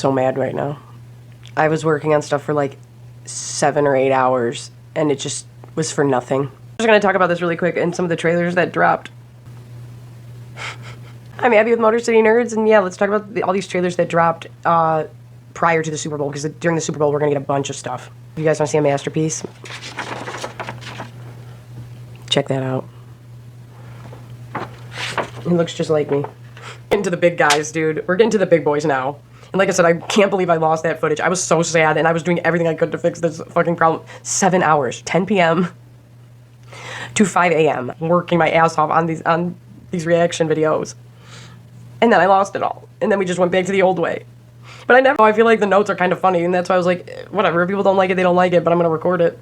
so mad right now. I was working on stuff for like 7 or 8 hours, and it just was for nothing. I'm just gonna talk about this really quick and some of the trailers that dropped. I'm Abby with Motor City Nerds, and yeah, let's talk about all these trailers that dropped prior to the Super Bowl, because during the Super Bowl we're gonna get a bunch of stuff. You guys wanna see a masterpiece? Check that out. He looks just like me. Getting to the big guys, dude. We're getting to the big boys now. And like I said, I can't believe I lost that footage. I was so sad, and I was doing everything I could to fix this fucking problem. 7 hours, 10 p.m. to 5 a.m. working my ass off on these reaction videos. And then I lost it all. And then we just went back to the old way. But I feel like the notes are kind of funny, and that's why I was like, whatever, if people don't like it, they don't like it, but I'm gonna record it.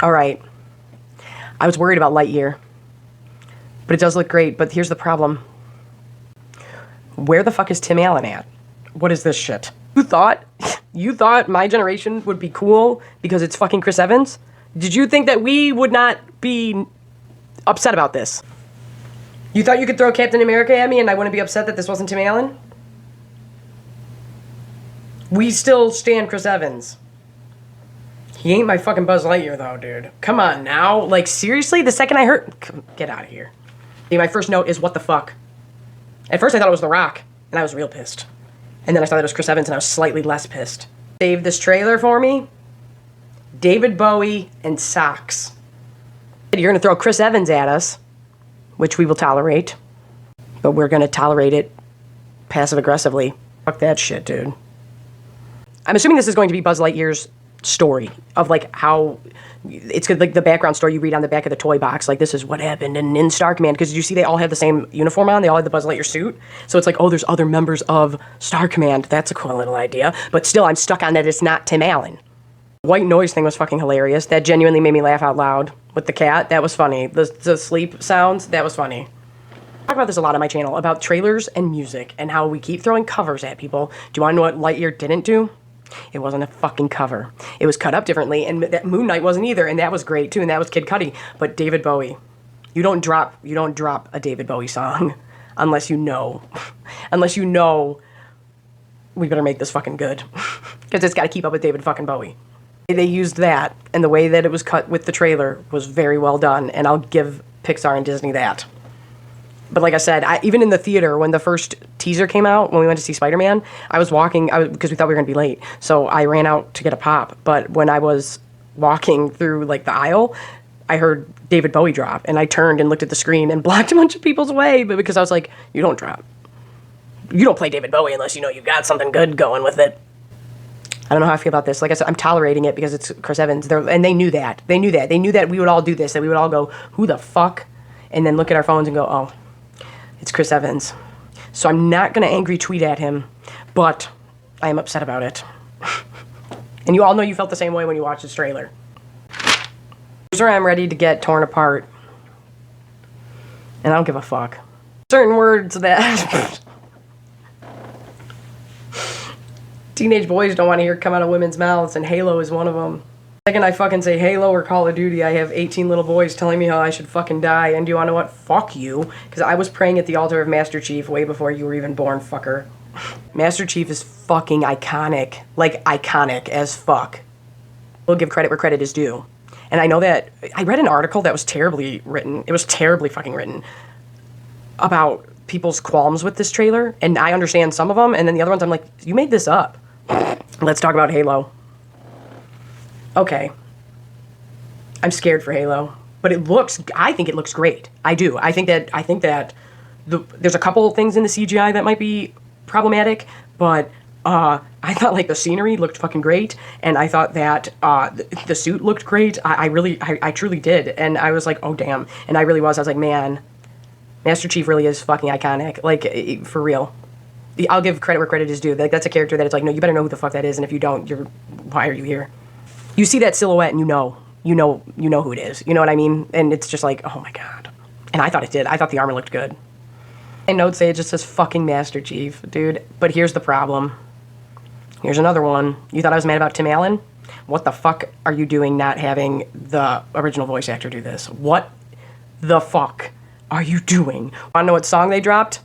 All right. I was worried about Lightyear. But it does look great, but here's the problem. Where the fuck is Tim Allen at? What is this shit? You thought my generation would be cool because it's fucking Chris Evans? Did you think that we would not be upset about this? You thought you could throw Captain America at me and I wouldn't be upset that this wasn't Tim Allen? We still stand Chris Evans. He ain't my fucking Buzz Lightyear though, dude. Come on now. Like, seriously? The second I heard... Get out of here. My first note is, what the fuck? At first I thought it was The Rock, and I was real pissed. And then I thought it was Chris Evans, and I was slightly less pissed. Save this trailer for me. David Bowie and socks. You're gonna throw Chris Evans at us, which we will tolerate. But we're gonna tolerate it passive-aggressively. Fuck that shit, dude. I'm assuming this is going to be Buzz Lightyear's story of like how it's like the background story you read on the back of the toy box, like this is what happened in Star Command, because you see they all have the same uniform on, they all have the Buzz Lightyear suit, so it's like, oh, there's other members of Star Command. That's a cool little idea, but still I'm stuck on that it's not Tim Allen. White noise thing was fucking hilarious. That genuinely made me laugh out loud with the cat. That was funny. The sleep sounds, that was funny. I talk about this a lot on my channel, about trailers and music and how we keep throwing covers at people. Do you want to know what Lightyear didn't do? It wasn't a fucking cover. It was cut up differently, and that Moon Knight wasn't either, and that was great too, and that was Kid Cudi. But David Bowie, you don't drop a David Bowie song unless you know we better make this fucking good, because it's got to keep up with David fucking Bowie. They used that, and the way that it was cut with the trailer was very well done, and I'll give Pixar and Disney that. But like I said, even in the theater, when the first teaser came out, when we went to see Spider-Man, I was walking, because we thought we were going to be late, so I ran out to get a pop. But when I was walking through, like, the aisle, I heard David Bowie drop, and I turned and looked at the screen and blocked a bunch of people's way, but because I was like, you don't drop. You don't play David Bowie unless you know you got something good going with it. I don't know how I feel about this. Like I said, I'm tolerating it because it's Chris Evans, and they knew that. They knew that we would all do this, that we would all go, who the fuck? And then look at our phones and go, oh. It's Chris Evans. So I'm not going to angry tweet at him, but I am upset about it. And you all know you felt the same way when you watched this trailer. Here's where I'm ready to get torn apart. And I don't give a fuck. Certain words that teenage boys don't want to hear come out of women's mouths, and Halo is one of them. The second I fucking say Halo or Call of Duty, I have 18 little boys telling me how I should fucking die, and do you want to know what? Fuck you. Because I was praying at the altar of Master Chief way before you were even born, fucker. Master Chief is fucking iconic. Like, iconic as fuck. We'll give credit where credit is due. And I know that, I read an article that was terribly written. It was terribly fucking written about people's qualms with this trailer, and I understand some of them, and then the other ones I'm like, you made this up. Let's talk about Halo. Okay, I'm scared for Halo, but I think it looks great. I do. I think that there's a couple things in the CGI that might be problematic, but I thought like the scenery looked fucking great, and I thought that the suit looked great. I truly did, and I was like, oh damn, and I was like, man, Master Chief really is fucking iconic, like for real. I'll give credit where credit is due. Like, that's a character that it's like, no, you better know who the fuck that is, and if you don't, why are you here? You see that silhouette and you know who it is. You know what I mean? And it's just like, oh my god. And I thought it did. I thought the armor looked good. And notes say it just says fucking Master Chief, dude. But here's the problem. Here's another one. You thought I was mad about Tim Allen? What the fuck are you doing not having the original voice actor do this? What the fuck are you doing? Wanna know what song they dropped?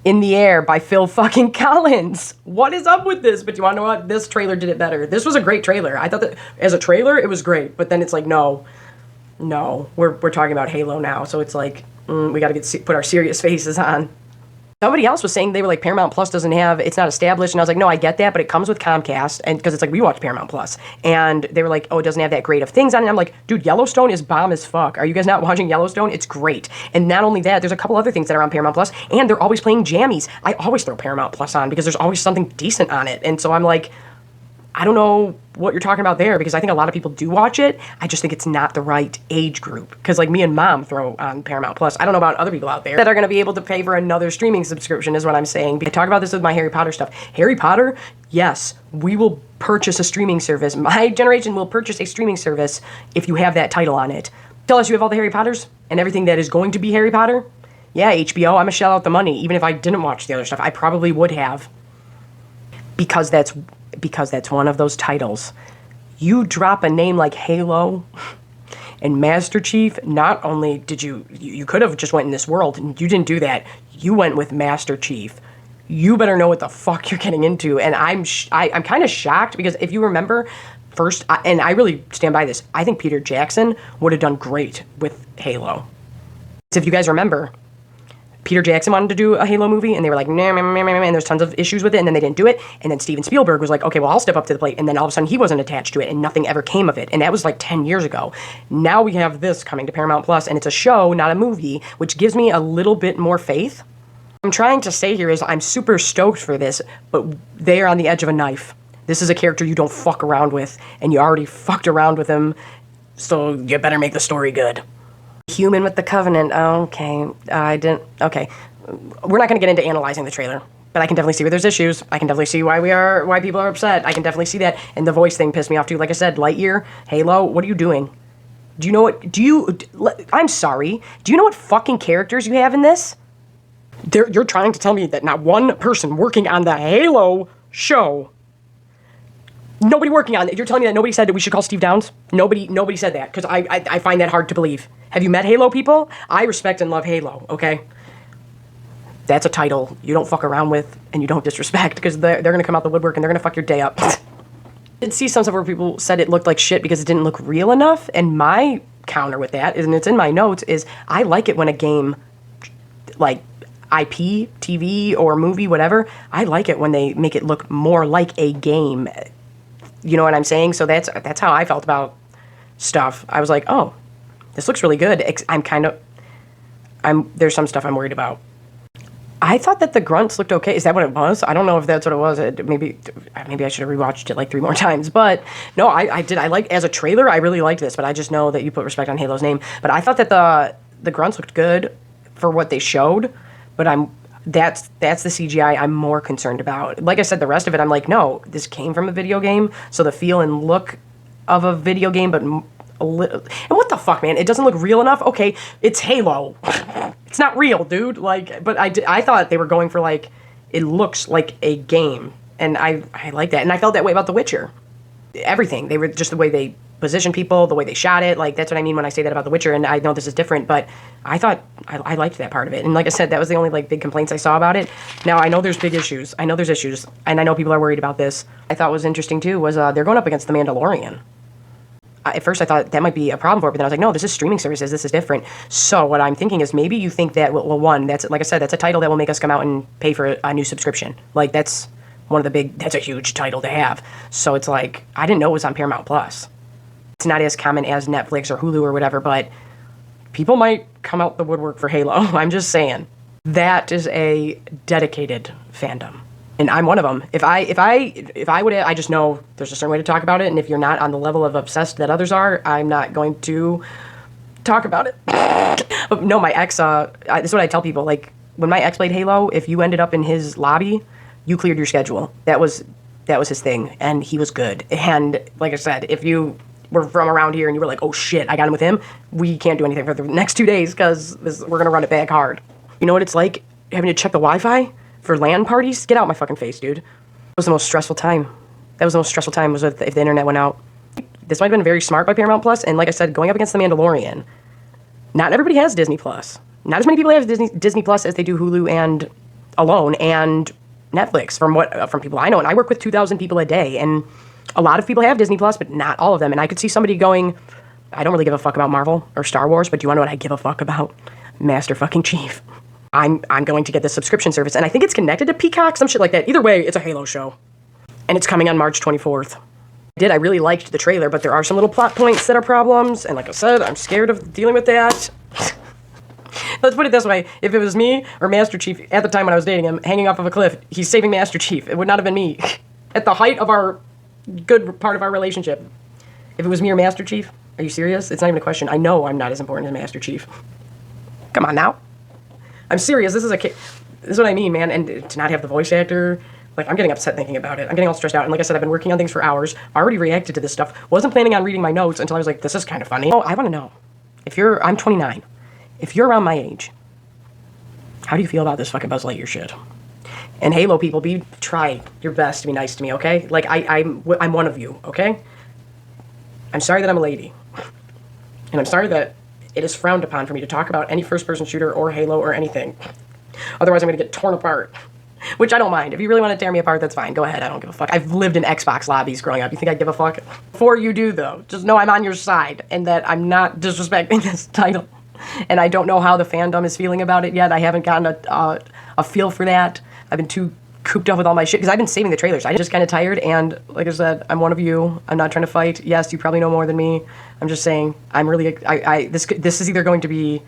in the Air by Phil fucking Collins. What is up with this? But you want to know what? This trailer did it better. This was a great trailer. I thought that as a trailer, it was great. But then it's like, no, we're talking about Halo now. So it's like, we got to put our serious faces on. Somebody else was saying they were like, Paramount Plus doesn't have, it's not established. And I was like, no, I get that, but it comes with Comcast. And because it's like, we watch Paramount Plus. And they were like, oh, it doesn't have that great of things on it. And I'm like, dude, Yellowstone is bomb as fuck. Are you guys not watching Yellowstone? It's great. And not only that, there's a couple other things that are on Paramount Plus. And they're always playing jammies. I always throw Paramount Plus on because there's always something decent on it. And so I'm like, I don't know what you're talking about there, because I think a lot of people do watch it. I just think it's not the right age group. Because like me and mom throw on Paramount Plus. I don't know about other people out there that are going to be able to pay for another streaming subscription is what I'm saying. I talk about this with my Harry Potter stuff. Harry Potter, yes, we will purchase a streaming service. My generation will purchase a streaming service if you have that title on it. Tell us you have all the Harry Potters and everything that is going to be Harry Potter. Yeah, HBO, I'm going to shell out the money. Even if I didn't watch the other stuff, I probably would have. Because that's one of those titles. You drop a name like Halo and Master Chief, not only did you could have just went in this world, and you didn't do that. You went with Master Chief. You better know what the fuck you're getting into. And I'm kind of shocked, because if you remember, first, and I really stand by this, I think Peter Jackson would have done great with Halo. So if you guys remember, Peter Jackson wanted to do a Halo movie, and they were like, nah, and there's tons of issues with it, and then they didn't do it, and then Steven Spielberg was like, okay, well, I'll step up to the plate, and then all of a sudden he wasn't attached to it, and nothing ever came of it, and that was like 10 years ago. Now we have this coming to Paramount Plus, and it's a show, not a movie, which gives me a little bit more faith. What I'm trying to say here is I'm super stoked for this, but they are on the edge of a knife. This is a character you don't fuck around with, and you already fucked around with him, so you better make the story good. Human with the Covenant. Okay. Okay. We're not going to get into analyzing the trailer, but I can definitely see where there's issues. I can definitely see why people are upset. I can definitely see that. And the voice thing pissed me off too. Like I said, Lightyear, Halo, what are you doing? Do you know what, I'm sorry. Do you know what fucking characters you have in this? You're trying to tell me that not one person working on the Halo show, nobody working on it. You're telling me that nobody said that we should call Steve Downs? Nobody said that, because I find that hard to believe. Have you met Halo people? I respect and love Halo, okay? That's a title you don't fuck around with and you don't disrespect, because they're going to come out the woodwork and they're going to fuck your day up. I did see some stuff where people said it looked like shit because it didn't look real enough, and my counter with that, and it's in my notes, is I like it when a game, like IP, TV, or movie, whatever, I like it when they make it look more like a game. You know what I'm saying? So that's how I felt about stuff. I was like, oh, this looks really good. There's some stuff I'm worried about. I thought that the grunts looked okay. Is that what it was? I don't know if that's what it was. Maybe I should have rewatched it like 3 more times. But no, I did. I like, as a trailer, I really liked this. But I just know that you put respect on Halo's name. But I thought that the grunts looked good for what they showed. But that's the CGI I'm more concerned about. Like I said, the rest of it, I'm like, no, this came from a video game. So the feel and look of a video game, but and what the fuck, man? It doesn't look real enough? Okay, it's Halo. It's not real, dude. Like, but I thought they were going for, like, it looks like a game. And I like that. And I felt that way about The Witcher. Everything. They were just the way they positioned people, the way they shot it. Like, that's what I mean when I say that about The Witcher. And I know this is different, but I thought I liked that part of it. And like I said, that was the only, like, big complaints I saw about it. Now, I know there's big issues. I know there's issues. And I know people are worried about this. I thought was interesting, too, was they're going up against The Mandalorian. At first I thought that might be a problem for it, but then I was like, no, this is streaming services, this is different. So what I'm thinking is maybe you think that, well, one, that's, like I said, that's a title that will make us come out and pay for a new subscription. Like, that's that's a huge title to have. So it's like, I didn't know it was on Paramount Plus. It's not as common as Netflix or Hulu or whatever, but people might come out the woodwork for Halo. I'm just saying. That is a dedicated fandom. And I'm one of them. If I would, I just know there's a certain way to talk about it. And if you're not on the level of obsessed that others are, I'm not going to talk about it. But no, my ex, this is what I tell people. Like, when my ex played Halo, if you ended up in his lobby, you cleared your schedule. That was his thing. And he was good. And like I said, if you were from around here and you were like, oh shit, I got him with him, we can't do anything for the next 2 days because we're going to run it back hard. You know what it's like having to check the Wi-Fi for LAN parties? Get out my fucking face, dude. It was the most stressful time. That was the most stressful time, was if the internet went out. This might have been very smart by Paramount Plus, and like I said, going up against The Mandalorian. Not everybody has Disney Plus. Not as many people have Disney Plus as they do Hulu and alone, and Netflix from people I know. And I work with 2,000 people a day, and a lot of people have Disney Plus, but not all of them. And I could see somebody going, I don't really give a fuck about Marvel or Star Wars, but do you want to know what I give a fuck about? Master fucking Chief. I'm going to get this subscription service, and I think it's connected to Peacock, some shit like that. Either way, it's a Halo show, and it's coming on March 24th. I really liked the trailer, but there are some little plot points that are problems, and like I said, I'm scared of dealing with that. Let's put it this way. If it was me or Master Chief at the time when I was dating him, hanging off of a cliff, he's saving Master Chief. It would not have been me. At the height of our good part of our relationship. If it was me or Master Chief, are you serious? It's not even a question. I know I'm not as important as Master Chief. Come on now. I'm serious. This is what I mean, man. And to not have the voice actor, like, I'm getting upset thinking about it. I'm getting all stressed out. And like I said, I've been working on things for hours. Already reacted to this stuff. Wasn't planning on reading my notes until I was like, this is kind of funny. Oh, I want to know. I'm 29. If you're around my age, how do you feel about this fucking Buzz Lightyear shit? And Halo people, try your best to be nice to me, okay? Like, I'm one of you, okay? I'm sorry that I'm a lady. And I'm sorry that it is frowned upon for me to talk about any first-person shooter or Halo or anything. Otherwise, I'm going to get torn apart. Which I don't mind. If you really want to tear me apart, that's fine. Go ahead. I don't give a fuck. I've lived in Xbox lobbies growing up. You think I'd give a fuck? Before you do, though, just know I'm on your side and that I'm not disrespecting this title. And I don't know how the fandom is feeling about it yet. I haven't gotten a feel for that. I've been too cooped up with all my shit because I've been saving the trailers. I'm just kind of tired, and like I said, I'm one of you. I'm not trying to fight. Yes, you probably know more than me. I'm just saying I'm really this is either going to be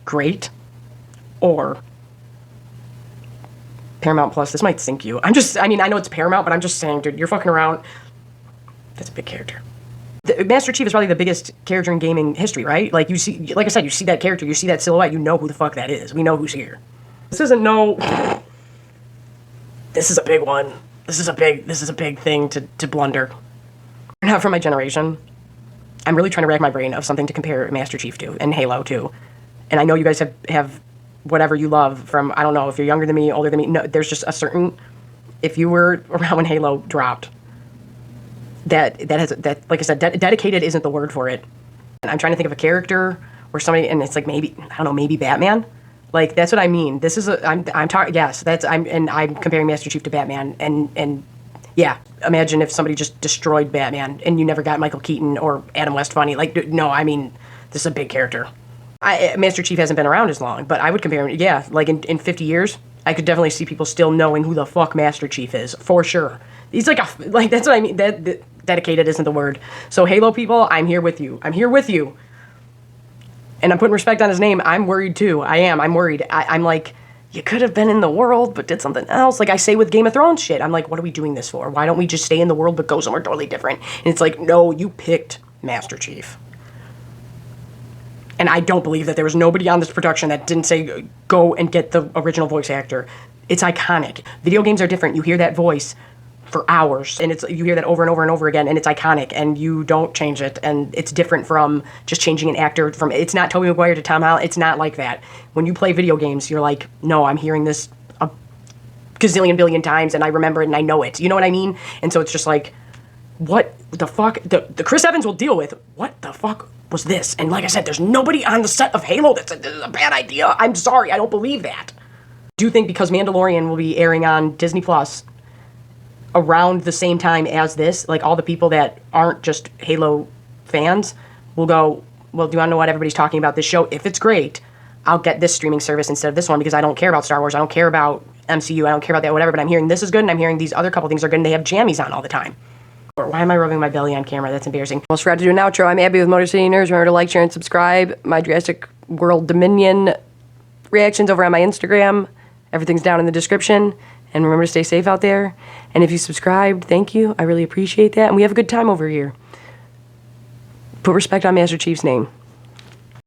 great or Paramount Plus. This might sink you. I know it's Paramount, but I'm just saying, dude, you're fucking around. That's a big character. The Master Chief is probably the biggest character in gaming history, right? Like, you see, like I said, you see that character, you see that silhouette, you know who the fuck that is. We know who's here. This is a big one. This is a big thing to blunder. Not for my generation. I'm really trying to rack my brain of something to compare Master Chief to, and Halo to. And I know you guys have whatever you love from, I don't know, if you're younger than me, older than me. No, there's just a certain, if you were around when Halo dropped, that like I said, dedicated isn't the word for it. And I'm trying to think of a character or somebody, and it's like maybe, I don't know, maybe Batman. Like, that's what I mean. This is I'm talking, yes, I'm comparing Master Chief to Batman, and yeah, imagine if somebody just destroyed Batman and you never got Michael Keaton or Adam West funny. Like, no, I mean, this is a big character. Master Chief hasn't been around as long, but I would compare him, yeah, like in 50 years, I could definitely see people still knowing who the fuck Master Chief is, for sure. He's like that's what I mean, that dedicated isn't the word. So Halo people, I'm here with you. I'm here with you. And I'm putting respect on his name. I'm worried too. I'm worried. I'm like, you could have been in the world, but did something else. Like I say with Game of Thrones shit. I'm like, what are we doing this for? Why don't we just stay in the world but go somewhere totally different? And it's like, no, you picked Master Chief. And I don't believe that there was nobody on this production that didn't say, go and get the original voice actor. It's iconic. Video games are different. You hear that voice for hours, and you hear that over and over and over again, and it's iconic, and you don't change it, and it's different from just changing an actor from, it's not Tobey Maguire to Tom Holland, it's not like that. When you play video games, you're like, no, I'm hearing this a gazillion billion times, and I remember it, and I know it, you know what I mean? And so it's just like, what the fuck, the Chris Evans will deal with, what the fuck was this? And like I said, there's nobody on the set of Halo that said this is a bad idea. I'm sorry, I don't believe that. I do think because Mandalorian will be airing on Disney Plus around the same time as this, like all the people that aren't just Halo fans will go, well, do you want to know what everybody's talking about this show? If it's great, I'll get this streaming service instead of this one because I don't care about Star Wars, I don't care about MCU, I don't care about that, whatever, but I'm hearing this is good and I'm hearing these other couple things are good and they have jammies on all the time. Or why am I rubbing my belly on camera? That's embarrassing. Almost forgot to do an outro. I'm Abby with Motor City Nerds. Remember to like, share, and subscribe. My Jurassic World Dominion reactions over on my Instagram. Everything's down in the description. And remember to stay safe out there. And if you subscribed, thank you. I really appreciate that. And we have a good time over here. Put respect on Master Chief's name.